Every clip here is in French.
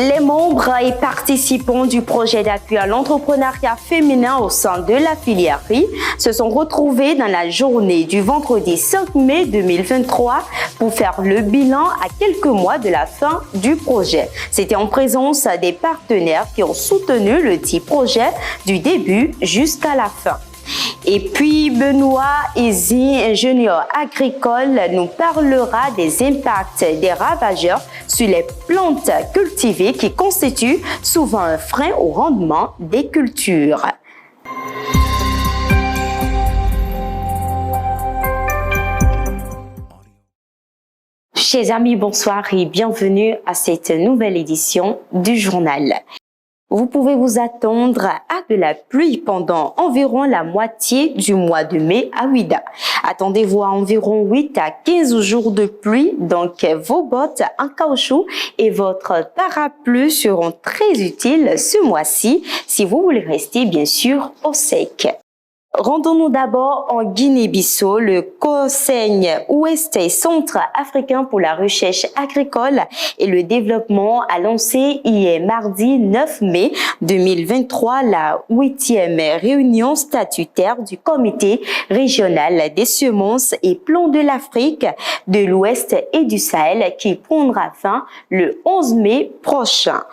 Les membres et participants du projet d'appui à l'entrepreneuriat féminin au sein de la filière riz se sont retrouvés dans la journée du vendredi 5 mai 2023 pour faire le bilan à quelques mois de la fin du projet. C'était en présence des partenaires qui ont soutenu le dit projet du début jusqu'à la fin. Et puis, Benoît Ezy, ingénieur agricole, nous parlera des impacts des ravageurs sur les plantes cultivées qui constituent souvent un frein au rendement des cultures. Chers amis, bonsoir et bienvenue à cette nouvelle édition du journal. Vous pouvez vous attendre à de la pluie pendant environ la moitié du mois de mai à Ouidah. Attendez-vous à environ 8 à 15 jours de pluie, donc vos bottes en caoutchouc et votre parapluie seront très utiles ce mois-ci si vous voulez rester bien sûr au sec. Rendons-nous d'abord en Guinée-Bissau. Le Conseil ouest et centre-africain pour la recherche agricole et le développement a lancé hier mardi 9 mai 2023 la 8e réunion statutaire du comité régional des semences et plants de l'Afrique, de l'Ouest et du Sahel qui prendra fin le 11 mai prochain.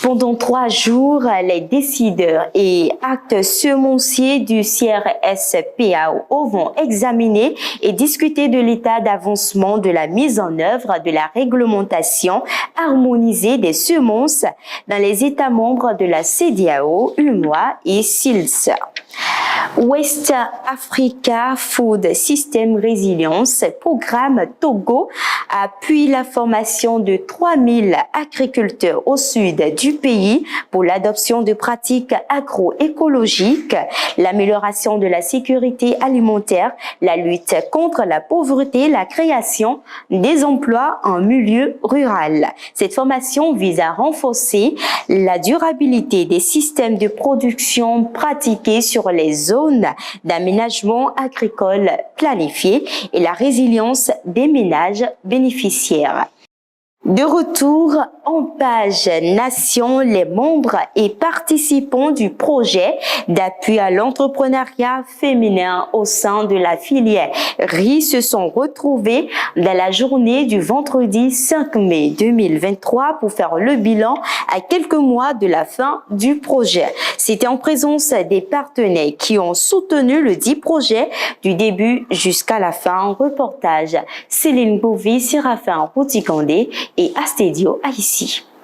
Pendant 3 jours, les décideurs et acteurs semenciers du CRSPAO vont examiner et discuter de l'état d'avancement de la mise en œuvre de la réglementation harmonisée des semences dans les États membres de la CEDEAO, UMOA et SILS. West Africa Food System Resilience, programme Togo, appuie la formation de 3000 agriculteurs au sud du pays pour l'adoption de pratiques agroécologiques, l'amélioration de la sécurité alimentaire, la lutte contre la pauvreté, la création des emplois en milieu rural. Cette formation vise à renforcer la durabilité des systèmes de production pratiqués sur les zones d'aménagement agricole planifiées et la résilience des ménages bénéficiaires. De retour en page Nation, les membres et participants du projet d'appui à l'entrepreneuriat féminin au sein de la filière riz se sont retrouvés dans la journée du vendredi 5 mai 2023 pour faire le bilan à quelques mois de la fin du projet. C'était en présence des partenaires qui ont soutenu le dit projet du début jusqu'à la fin. Reportage Céline Bouvi, Séraphin Routikandé et Astédio Haïssi.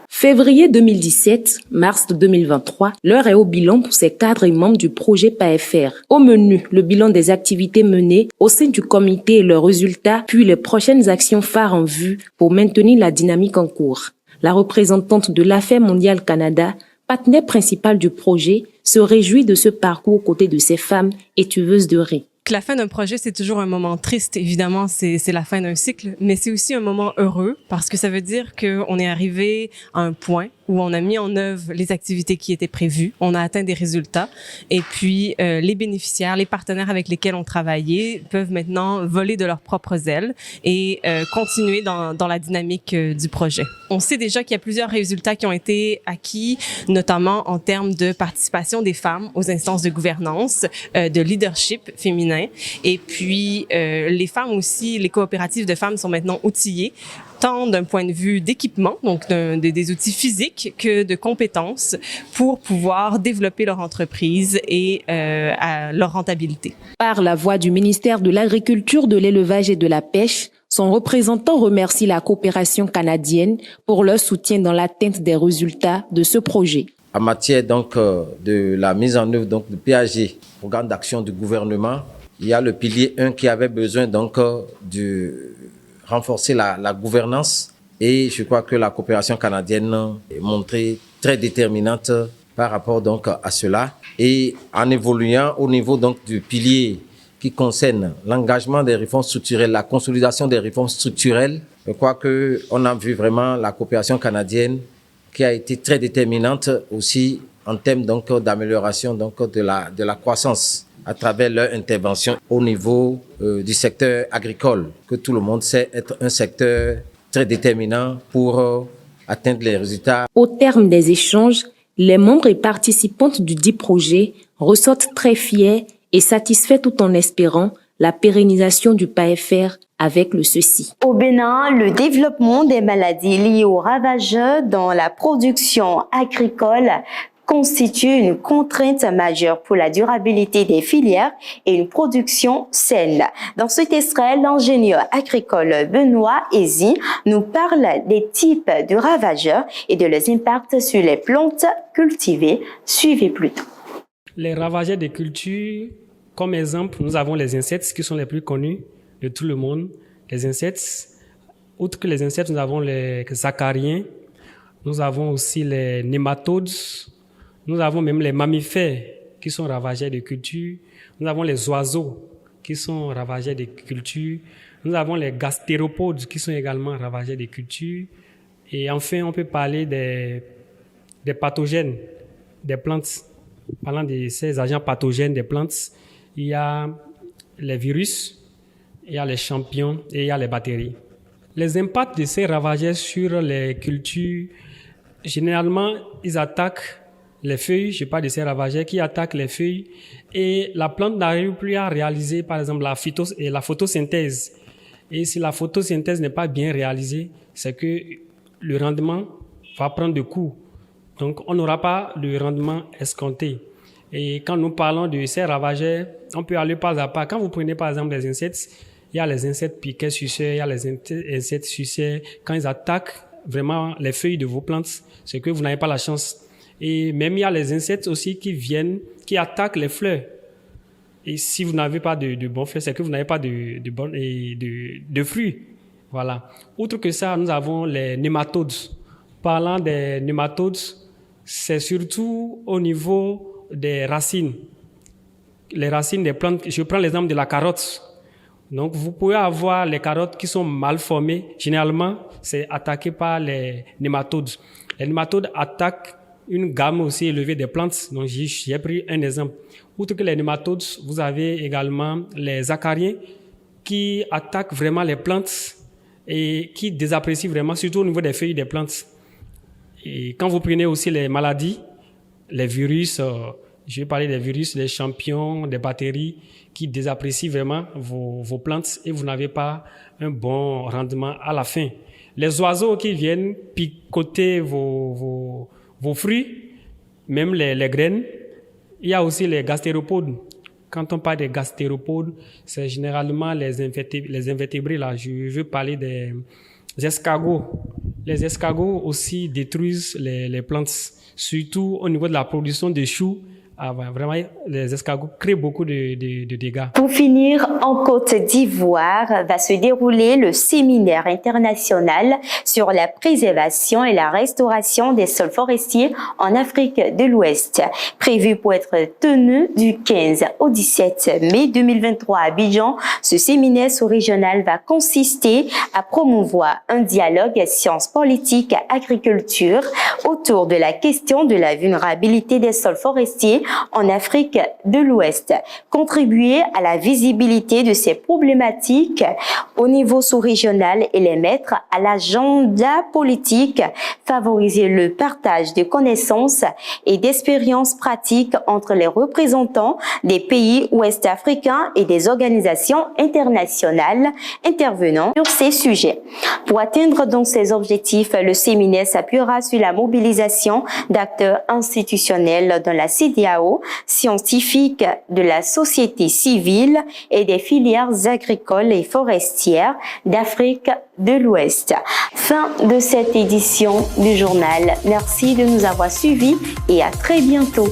Février 2017, mars 2023, l'heure est au bilan pour ces cadres et membres du projet PAFR. Au menu, le bilan des activités menées au sein du comité et leurs résultats, puis les prochaines actions phares en vue pour maintenir la dynamique en cours. La représentante de l'Affaire mondiale Canada, partenaire principal du projet, se réjouit de ce parcours aux côtés de ces femmes étuveuses de riz. La fin d'un projet, c'est toujours un moment triste. Évidemment, c'est la fin d'un cycle, mais c'est aussi un moment heureux parce que ça veut dire qu'on est arrivé à un point où on a mis en œuvre les activités qui étaient prévues, on a atteint des résultats et puis les bénéficiaires, les partenaires avec lesquels on travaillait peuvent maintenant voler de leurs propres ailes et continuer dans la dynamique du projet. On sait déjà qu'il y a plusieurs résultats qui ont été acquis, notamment en termes de participation des femmes aux instances de gouvernance, de leadership féminin et puis les femmes aussi, les coopératives de femmes sont maintenant outillées tant d'un point de vue d'équipement, donc des outils physiques, que de compétences pour pouvoir développer leur entreprise et leur rentabilité. Par la voix du ministère de l'Agriculture, de l'Élevage et de la Pêche, son représentant remercie la coopération canadienne pour leur soutien dans l'atteinte des résultats de ce projet. En matière donc de la mise en œuvre donc du PAG, programme d'action du gouvernement, il y a le pilier 1 qui avait besoin donc de renforcer la gouvernance et je crois que la coopération canadienne est montrée très déterminante par rapport donc à cela et en évoluant au niveau donc du pilier qui concerne l'engagement des réformes structurelles, la consolidation des réformes structurelles, je crois que on a vu vraiment la coopération canadienne qui a été très déterminante aussi en termes donc d'amélioration donc de la croissance à travers leur intervention au niveau du secteur agricole, que tout le monde sait être un secteur très déterminant pour atteindre les résultats. Au terme des échanges, les membres et participantes du dit projet ressortent très fiers et satisfaits tout en espérant la pérennisation du PAEFER avec le ceci. Au Bénin, le développement des maladies liées aux ravageurs dans la production agricole constitue une contrainte majeure pour la durabilité des filières et une production saine. Dans cet extrait, l'ingénieur agricole Benoît Ezi nous parle des types de ravageurs et de leurs impacts sur les plantes cultivées. Suivez plutôt. Les ravageurs des cultures, comme exemple, nous avons les insectes qui sont les plus connus de tout le monde. Les insectes, outre que les insectes, nous avons les acariens, nous avons aussi les nématodes, nous avons même les mammifères qui sont ravageurs de cultures, nous avons les oiseaux qui sont ravageurs de cultures, nous avons les gastéropodes qui sont également ravageurs de cultures, et enfin on peut parler des pathogènes des plantes. Parlant de ces agents pathogènes des plantes, il y a les virus, il y a les champignons et il y a les bactéries. Les impacts de ces ravageurs sur les cultures, généralement, ils attaquent les feuilles. Je parle de ces ravageurs qui attaquent les feuilles et la plante n'arrive plus à réaliser, par exemple, la photosynthèse. Et si la photosynthèse n'est pas bien réalisée, c'est que le rendement va prendre des coups. Donc, on n'aura pas le rendement escompté. Et quand nous parlons de ces ravageurs, on peut aller pas à pas. Quand vous prenez par exemple les insectes, il y a les insectes piquets suceurs, il y a les insectes suceurs. Quand ils attaquent vraiment les feuilles de vos plantes, c'est que vous n'avez pas la chance. Et même il y a les insectes aussi qui attaquent les fleurs. Et si vous n'avez pas de bons fleurs, c'est que vous n'avez pas de fruits. Voilà. Outre que ça, nous avons les nématodes. Parlant des nématodes, c'est surtout au niveau des racines. Les racines des plantes, je prends l'exemple de la carotte. Donc, vous pouvez avoir les carottes qui sont mal formées. Généralement, c'est attaqué par les nématodes. Les nématodes attaquent une gamme aussi élevée des plantes. Donc, j'ai pris un exemple. Outre que les nématodes, vous avez également les acariens qui attaquent vraiment les plantes et qui désapprécient vraiment, surtout au niveau des feuilles des plantes. Et quand vous prenez aussi les maladies, les virus, je vais parler des virus, des champignons, des bactéries qui désapprécient vraiment vos plantes et vous n'avez pas un bon rendement à la fin. Les oiseaux qui viennent picoter vos fruits, même les graines, il y a aussi les gastéropodes. Quand on parle des gastéropodes, c'est généralement les invertébrés. Là, je veux parler des escargots. Les escargots aussi détruisent les plantes, surtout au niveau de la production de choux. Vraiment, les escargots créent beaucoup de dégâts. Pour finir, en Côte d'Ivoire va se dérouler le séminaire international sur la préservation et la restauration des sols forestiers en Afrique de l'Ouest. Prévu pour être tenu du 15 au 17 mai 2023 à Abidjan, ce séminaire sous-régional va consister à promouvoir un dialogue sciences politiques agriculture autour de la question de la vulnérabilité des sols forestiers en Afrique de l'Ouest, contribuer à la visibilité de ces problématiques au niveau sous-régional et les mettre à l'agenda politique, favoriser le partage de connaissances et d'expériences pratiques entre les représentants des pays ouest-africains et des organisations internationales intervenant sur ces sujets. Pour atteindre donc ces objectifs, le séminaire s'appuiera sur la mobilisation d'acteurs institutionnels dans la CEDEAO, scientifiques de la société civile et des filières agricoles et forestières d'Afrique de l'Ouest. Fin de cette édition du journal. Merci de nous avoir suivis et à très bientôt.